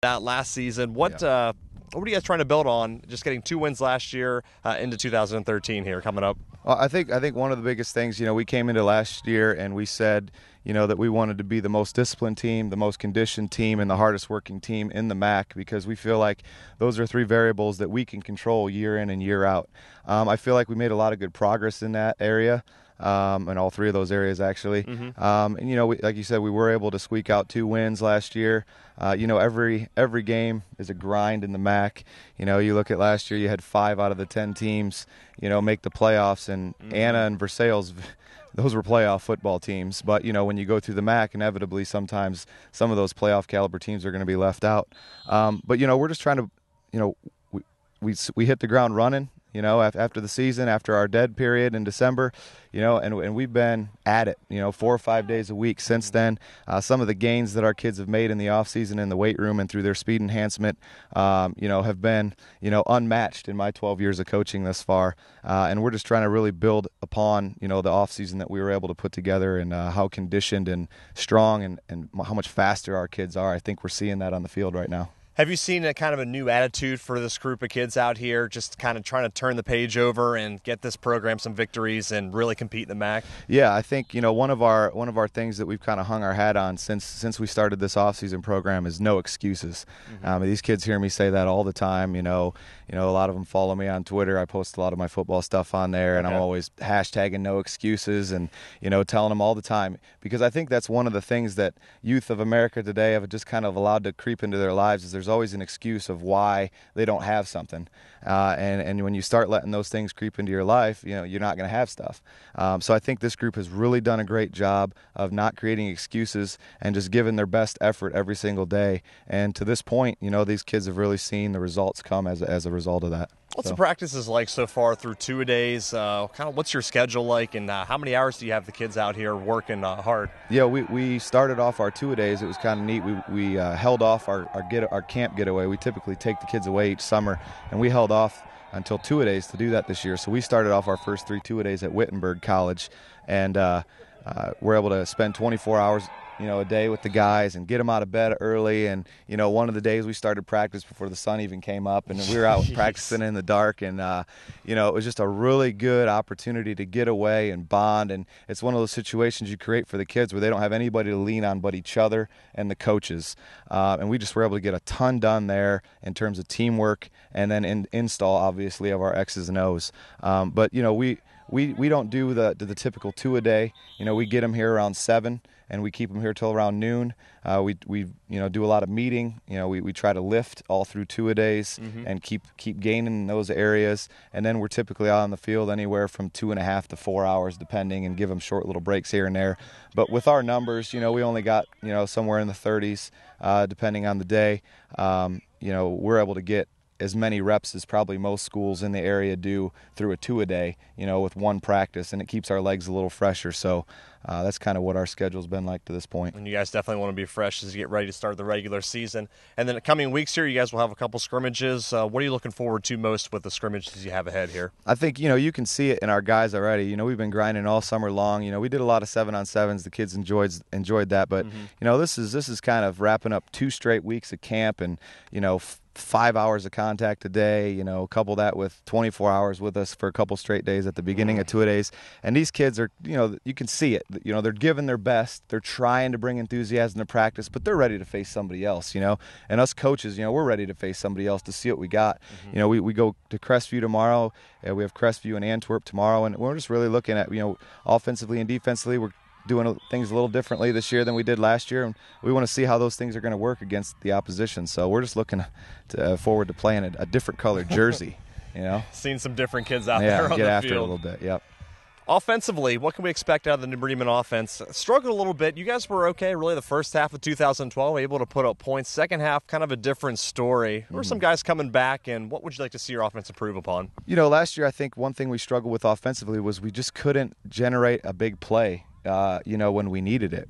that last season. What are you guys trying to build on? Just getting 2 wins last year into 2013 here coming up. Well, I think one of the biggest things, we came into last year and we said, that we wanted to be the most disciplined team, the most conditioned team, and the hardest working team in the MAC, because we feel like those are 3 variables that we can control year in and year out. I feel like we made a lot of good progress in that area. In all 3 of those areas, actually. And, like you said, we were able to squeak out 2 wins last year. Every game is a grind in the MAC. You look at last year, you had 5 out of the 10 teams, make the playoffs, and Anna and Versailles, those were playoff football teams. But, when you go through the MAC, inevitably sometimes some of those playoff caliber teams are going to be left out. But, we're just trying to, we hit the ground running. After the season, after our dead period in December, and we've been at it, 4 or 5 days a week since then. Some of the gains that our kids have made in the offseason in the weight room and through their speed enhancement, have been, unmatched in my 12 years of coaching thus far. And we're just trying to really build upon, the offseason that we were able to put together, and how conditioned and strong and how much faster our kids are. I think we're seeing that on the field right now. Have you seen a kind of a new attitude for this group of kids out here, just kind of trying to turn the page over and get this program some victories and really compete in the MAC? Yeah, I think one of our things that we've kind of hung our hat on since we started this offseason program is no excuses. These kids hear me say that all the time. A lot of them follow me on Twitter. I post a lot of my football stuff on there, and I'm always hashtagging no excuses and telling them all the time, because I think that's one of the things that youth of America today have just kind of allowed to creep into their lives, is there's always an excuse of why they don't have something. And when you start letting those things creep into your life, you're not going to have stuff. So I think this group has really done a great job of not creating excuses and just giving their best effort every single day. And to this point, these kids have really seen the results come as a result of that. What's the practices like so far through 2-a-days? Kind of what's your schedule like, and how many hours do you have the kids out here working hard? Yeah, we started off our 2-a-days. It was kind of neat. We held off our camp getaway. We typically take the kids away each summer, and we held off until 2-a-days to do that this year. So we started off our first 3 2-a-days at Wittenberg College, and we're able to spend 24 hours a day with the guys and get them out of bed early. And one of the days we started practice before the sun even came up, and we were out practicing in the dark, and it was just a really good opportunity to get away and bond. And it's one of those situations you create for the kids where they don't have anybody to lean on but each other and the coaches, and we just were able to get a ton done there in terms of teamwork, and then install obviously of our X's and O's. But we don't do the typical 2-a-day. We get them here around 7, and we keep them here till around noon. We do a lot of meeting. We try to lift all through 2-a-days and keep gaining in those areas. And then we're typically out on the field anywhere from 2.5 to 4 hours, depending, and give them short little breaks here and there. But with our numbers, we only got somewhere in the 30s, depending on the day. We're able to get as many reps as probably most schools in the area do through a 2-a-day, with one practice, and it keeps our legs a little fresher. So that's kind of what our schedule's been like to this point. And you guys definitely want to be fresh as you get ready to start the regular season. And then the coming weeks here, you guys will have a couple scrimmages. What are you looking forward to most with the scrimmages you have ahead here? I think, you can see it in our guys already. We've been grinding all summer long. We did a lot of 7-on-7s. The kids enjoyed that. But, this is kind of wrapping up 2 straight weeks of camp, and, 5 hours of contact a day, couple that with 24 hours with us for a couple straight days at the beginning of 2-a-days. And these kids are, you can see it. They're giving their best. They're trying to bring enthusiasm to practice, but they're ready to face somebody else, And us coaches, we're ready to face somebody else to see what we got. We go to Crestview tomorrow. We have Crestview and Antwerp tomorrow, and we're just really looking at, offensively and defensively, we're doing things a little differently this year than we did last year, and we want to see how those things are going to work against the opposition. So we're just looking forward to playing a different colored jersey. Seeing some different kids out there on the field. Yeah, get after it a little bit. Yep. Offensively, what can we expect out of the New Bremen offense? Struggled a little bit. You guys were okay, really, the first half of 2012, able to put up points. Second half, kind of a different story. Who are some guys coming back, and what would you like to see your offense improve upon? Last year, I think one thing we struggled with offensively was we just couldn't generate a big play. When we needed it.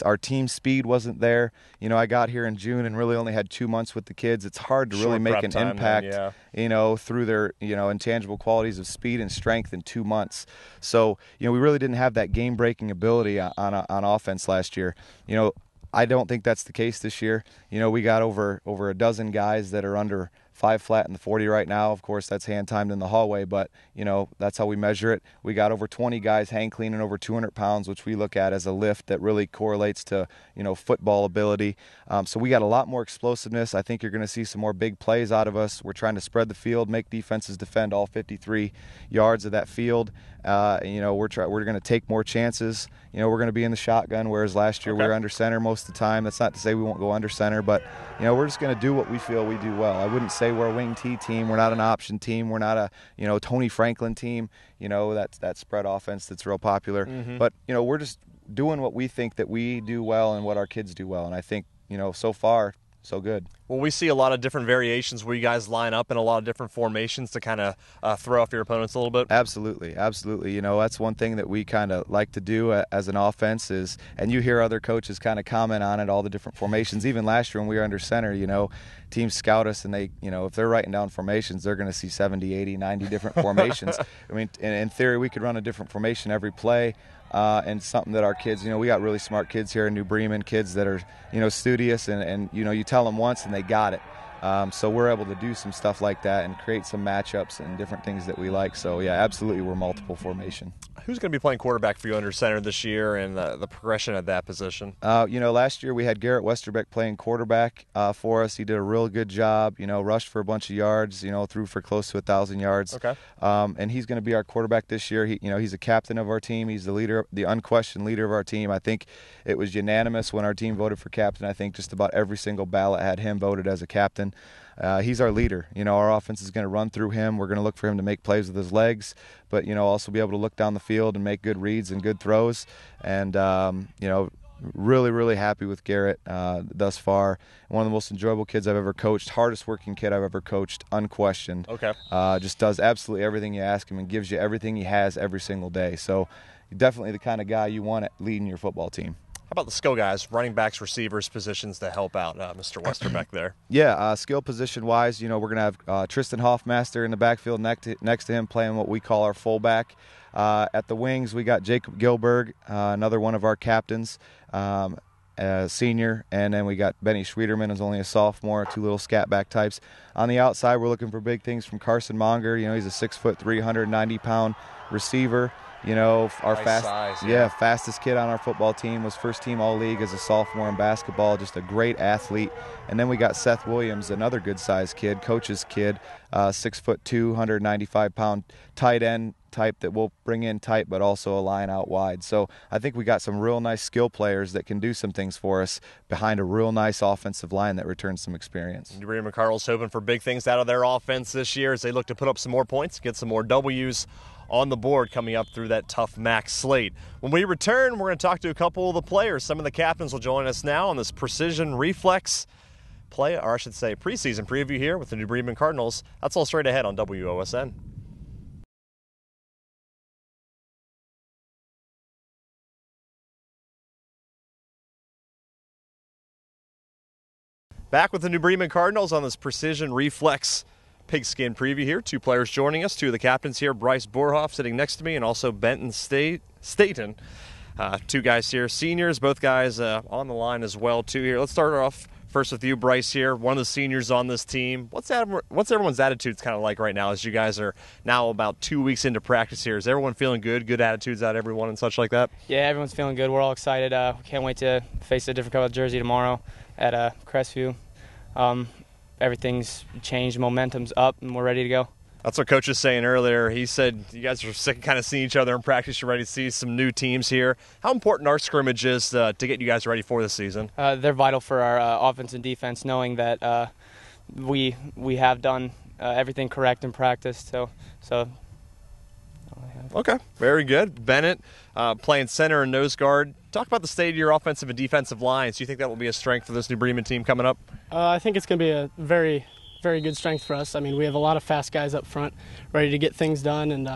Our team speed wasn't there. I got here in June and really only had 2 months with the kids. It's hard to really make an impact, through their, intangible qualities of speed and strength in 2 months. So, we really didn't have that game-breaking ability on offense last year. I don't think that's the case this year. You know, we got over a dozen guys that are under 5 flat in the 40 right now. Of course, that's hand timed in the hallway, but you know, that's how we measure it. We got over 20 guys hang cleaning over 200 pounds, which we look at as a lift that really correlates to, you know, football ability. So we got a lot more explosiveness. I think you're going to see some more big plays out of us. We're trying to spread the field, make defenses defend all 53 yards of that field. You know, we're going to take more chances. You know, we're going to be in the shotgun, whereas last year we were under center most of the time. That's not to say we won't go under center, but you know, we're just going to do what we feel we do well. I wouldn't say we're a wing T team. We're not an option team. We're not a, you know, Tony Franklin team. You know, that spread offense that's real popular. But you know, we're just doing what we think that we do well and what our kids do well. And I think, you know, so far, so good. Well, we see a lot of different variations where you guys line up in a lot of different formations to kind of throw off your opponents a little bit. Absolutely, absolutely. You know, that's one thing that we kind of like to do as an offense is, and you hear other coaches kind of comment on it, all the different formations. Even last year when we were under center, you know, teams scout us and they, you know, if they're writing down formations, they're going to see 70, 80, 90 different formations. I mean, in theory, we could run a different formation every play. And something that our kids, you know, we got really smart kids here in New Bremen, kids that are, you know, studious and you know, you tell them once and they got it. So we're able to do some stuff like that and create some matchups and different things that we like. So, yeah, absolutely, we're multiple formation. Who's going to be playing quarterback for you under center this year and the progression at that position? You know, last year we had Garrett Westerbeck playing quarterback for us. He did a real good job, you know, rushed for a bunch of yards, you know, threw for close to 1,000 yards. Okay. And he's going to be our quarterback this year. He, you know, he's a captain of our team. He's the leader, the unquestioned leader of our team. I think it was unanimous when our team voted for captain. I think just about every single ballot had him voted as a captain. He's our leader. You know, our offense is going to run through him. We're going to look for him to make plays with his legs, but, you know, also be able to look down the field and make good reads and good throws. And, you know, really, really happy with Garrett thus far. One of the most enjoyable kids I've ever coached, hardest working kid I've ever coached, unquestioned. Okay. Just does absolutely everything you ask him and gives you everything he has every single day. So definitely the kind of guy you want leading your football team. How about the skill guys, running backs, receivers, positions to help out Mr. Westerbeck there? Yeah, skill position-wise, you know, we're going to have Tristan Hoffmaster in the backfield next to him playing what we call our fullback. At the wings, we got Jacob Gilberg, another one of our captains, senior, and then we got Benny Schwederman, who's only a sophomore, two little scat back types. On the outside, we're looking for big things from Carson Monger. You know, he's a 6'3", 190-pound receiver. You know, our fastest kid on our football team, was first team all-league as a sophomore in basketball, just a great athlete. And then we got Seth Williams, another good-sized kid, coach's kid, 6'2", 195-pound tight end type that we'll bring in tight but also a line out wide. So I think we got some real nice skill players that can do some things for us behind a real nice offensive line that returns some experience. New Bremen Cardinals hoping for big things out of their offense this year as they look to put up some more points, get some more W's on the board coming up through that tough MAC slate. When we return, we're going to talk to a couple of the players. Some of the captains will join us now on this precision reflex play, or I should say preseason preview here with the New Bremen Cardinals. That's all straight ahead on WOSN. Back with the New Bremen Cardinals on this precision reflex pigskin preview here. Two players joining us, two of the captains here, Bryce Borhoff sitting next to me, and also Benton Staten. Two guys here, seniors, both guys on the line as well too here. Let's start off first with you, Bryce, here, one of the seniors on this team. What's everyone's attitudes kind of like right now as you guys are now about 2 weeks into practice here? Is everyone feeling good attitudes out of everyone and such like that? Yeah, everyone's feeling good. We're all excited. We can't wait to face a different color jersey tomorrow at Crestview. Everything's changed, momentum's up, and we're ready to go. That's what Coach was saying earlier. He said you guys are sick of kind of seeing each other in practice. You're ready to see some new teams here. How important are scrimmages to get you guys ready for the season? They're vital for our offense and defense, knowing that we have done everything correct in practice. So. Okay, very good. Bennett playing center and nose guard. Talk about the state of your offensive and defensive lines. Do you think that will be a strength for this New Bremen team coming up? I think it's going to be a very, very good strength for us. I mean, we have a lot of fast guys up front, ready to get things done and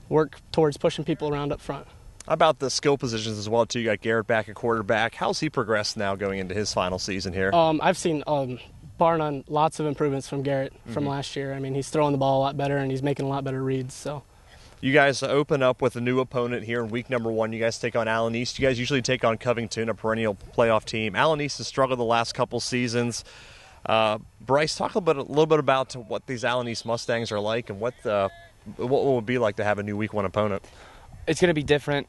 work towards pushing people around up front. How about the skill positions as well, too? You got Garrett back at quarterback. How's he progressed now going into his final season here? I've seen, bar none, lots of improvements from Garrett from last year. I mean, he's throwing the ball a lot better and he's making a lot better reads. So. You guys open up with a new opponent here in week number 1. You guys take on Allen East. You guys usually take on Covington, a perennial playoff team. Allen East has struggled the last couple seasons. Bryce, talk a little bit about what these Allen East Mustangs are like and what will it be like to have a new week 1 opponent. It's going to be different.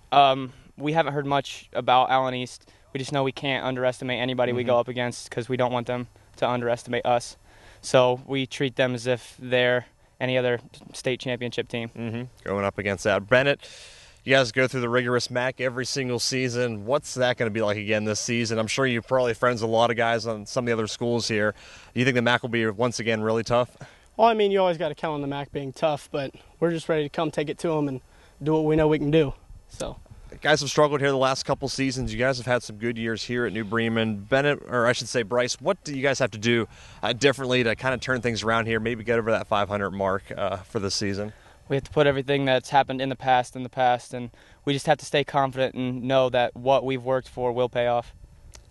We haven't heard much about Allen East. We just know we can't underestimate anybody we go up against because we don't want them to underestimate us. So we treat them as if they're any other state championship team. Going up against that. Bennett, you guys go through the rigorous MAC every single season. What's that going to be like again this season? I'm sure you're probably friends with a lot of guys on some of the other schools here. Do you think the MAC will be once again really tough? Well, I mean, you always got to count on the MAC being tough, but we're just ready to come take it to them and do what we know we can do. So. Guys have struggled here the last couple seasons. You guys have had some good years here at New Bremen. Bennett, or I should say Bryce, what do you guys have to do differently to kind of turn things around here, maybe get over that 500 mark for the season? We have to put everything that's happened in the past, and we just have to stay confident and know that what we've worked for will pay off.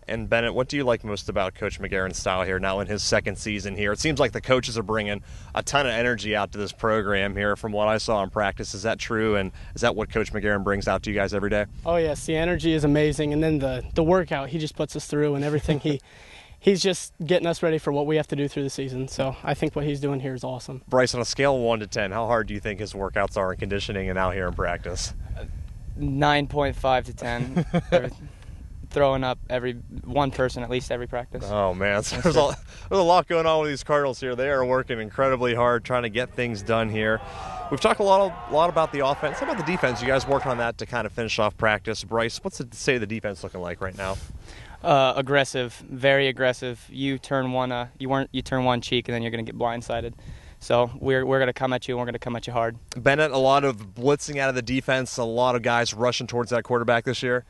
And Bennett, what do you like most about Coach McGarren's style here now in his second season here? It seems like the coaches are bringing a ton of energy out to this program here from what I saw in practice. Is that true? And is that what Coach McGarren brings out to you guys every day? Oh, yes. The energy is amazing. And then the workout he just puts us through and everything. He's just getting us ready for what we have to do through the season. So I think what he's doing here is awesome. Bryce, on a scale of 1 to 10, how hard do you think his workouts are in conditioning and out here in practice? 9.5 to 10. Throwing up every one person at least every practice. Oh man, so there's a lot going on with these Cardinals here. They are working incredibly hard trying to get things done here. We've talked a lot about the offense. How about the defense? You guys working on that to kind of finish off practice. Bryce, what's the state of the defense looking like right now? Aggressive, very aggressive. You turn one cheek and then you're going to get blindsided. So we're going to come at you and we're going to come at you hard. Bennett, a lot of blitzing out of the defense, a lot of guys rushing towards that quarterback this year.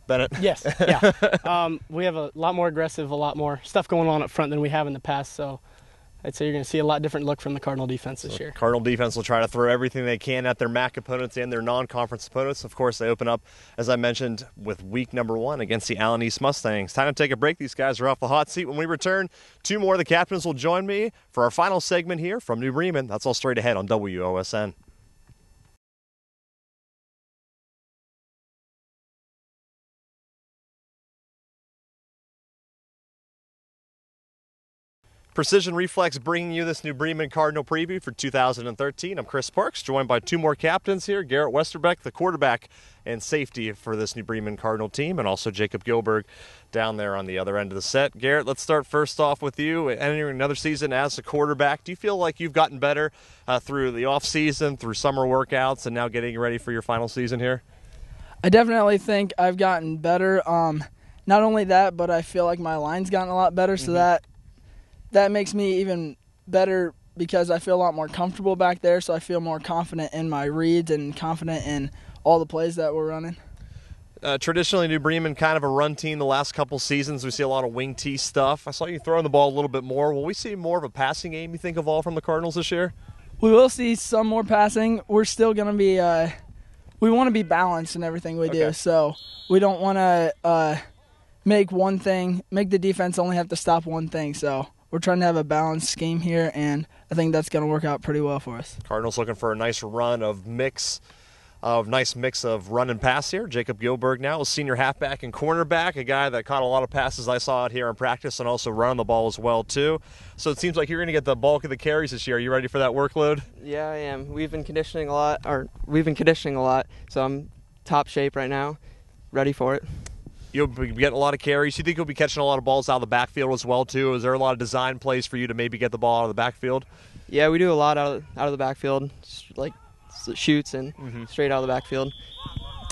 Bennett? Yes, yeah. We have a lot more aggressive, a lot more stuff going on up front than we have in the past, so I'd say you're going to see a lot different look from the Cardinal defense this year. Cardinal defense will try to throw everything they can at their MAC opponents and their non-conference opponents. Of course, they open up, as I mentioned, with week number 1 against the Allen East Mustangs. Time to take a break. These guys are off the hot seat. When we return, 2 more of the captains will join me for our final segment here from New Bremen. That's all straight ahead on WOSN. Precision Reflex bringing you this New Bremen Cardinal preview for 2013. I'm Chris Parks, joined by 2 more captains here. Garrett Westerbeck, the quarterback and safety for this New Bremen Cardinal team, and also Jacob Gilberg down there on the other end of the set. Garrett, let's start first off with you. Entering another season as a quarterback, do you feel like you've gotten better through the off-season, through summer workouts, and now getting ready for your final season here? I definitely think I've gotten better. Not only that, but I feel like my line's gotten a lot better, so that makes me even better because I feel a lot more comfortable back there, so I feel more confident in my reads and confident in all the plays that we're running. Traditionally, New Bremen kind of a run team the last couple seasons. We see a lot of wing T stuff. I saw you throwing the ball a little bit more. Will we see more of a passing game, you think, evolve from the Cardinals this year? We will see some more passing. We're still going to be we want to be balanced in everything we do, so we don't want to make the defense only have to stop one thing, so we're trying to have a balanced scheme here, and I think that's going to work out pretty well for us. Cardinals looking for a nice run of mix of run and pass here. Jacob Gilberg now, a senior halfback and cornerback, a guy that caught a lot of passes I saw out here in practice and also run the ball as well too. So it seems like you're going to get the bulk of the carries this year. Are you ready for that workload? Yeah, I am. We've been conditioning a lot, so I'm top shape right now, ready for it. You'll be getting a lot of carries. You think you'll be catching a lot of balls out of the backfield as well, too? Is there a lot of design plays for you to maybe get the ball out of the backfield? Yeah, we do a lot out of the backfield, like shoots and straight out of the backfield.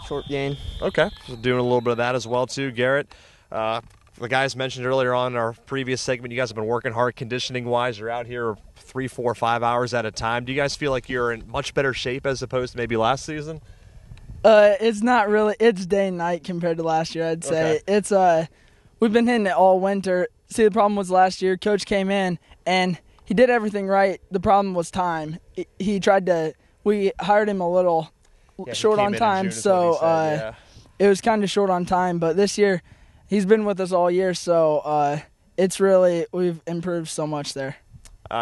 Short gain. Okay. So doing a little bit of that as well, too. Garrett, the guys mentioned earlier on in our previous segment, you guys have been working hard conditioning-wise. You're out here 3, 4, 5 hours at a time. Do you guys feel like you're in much better shape as opposed to maybe last season? It's not really. It's day and night compared to last year, I'd say. Okay. It's we've been hitting it all winter. See, the problem was last year, Coach came in, and he did everything right. The problem was time. We hired him a little short on time, so it was kind of short on time. But this year, he's been with us all year, so we've improved so much there.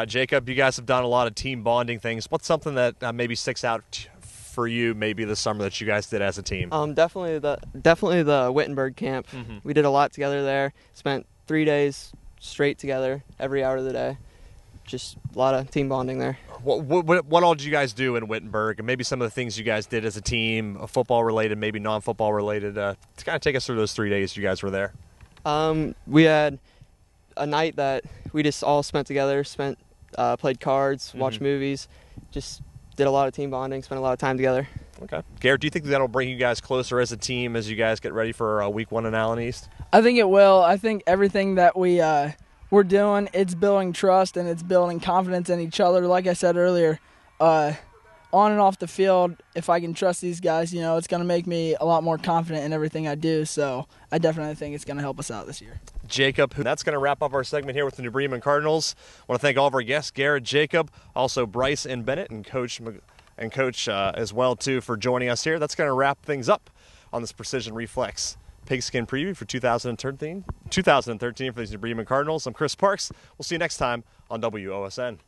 Jacob, you guys have done a lot of team bonding things. What's something that maybe sticks out for you maybe this summer that you guys did as a team? Definitely the Wittenberg camp. We did a lot together there. Spent 3 days straight together every hour of the day. Just a lot of team bonding there. What all did you guys do in Wittenberg, and maybe some of the things you guys did as a team, football related, maybe non-football related, to kind of take us through those 3 days you guys were there? We had a night that we just all spent together, played cards, watched movies, just did a lot of team bonding, spent a lot of time together. Okay. Garrett, do you think that'll bring you guys closer as a team as you guys get ready for week 1 in Allen East? I think it will. I think everything that we're doing, it's building trust and it's building confidence in each other. Like I said earlier, on and off the field, if I can trust these guys, it's going to make me a lot more confident in everything I do. So I definitely think it's going to help us out this year. Jacob, that's going to wrap up our segment here with the New Bremen Cardinals. I want to thank all of our guests, Garrett, Jacob, also Bryce and Bennett, and Coach as well, too, for joining us here. That's going to wrap things up on this Precision Reflex Pigskin Preview for 2013 for these New Bremen Cardinals. I'm Chris Parks. We'll see you next time on WOSN.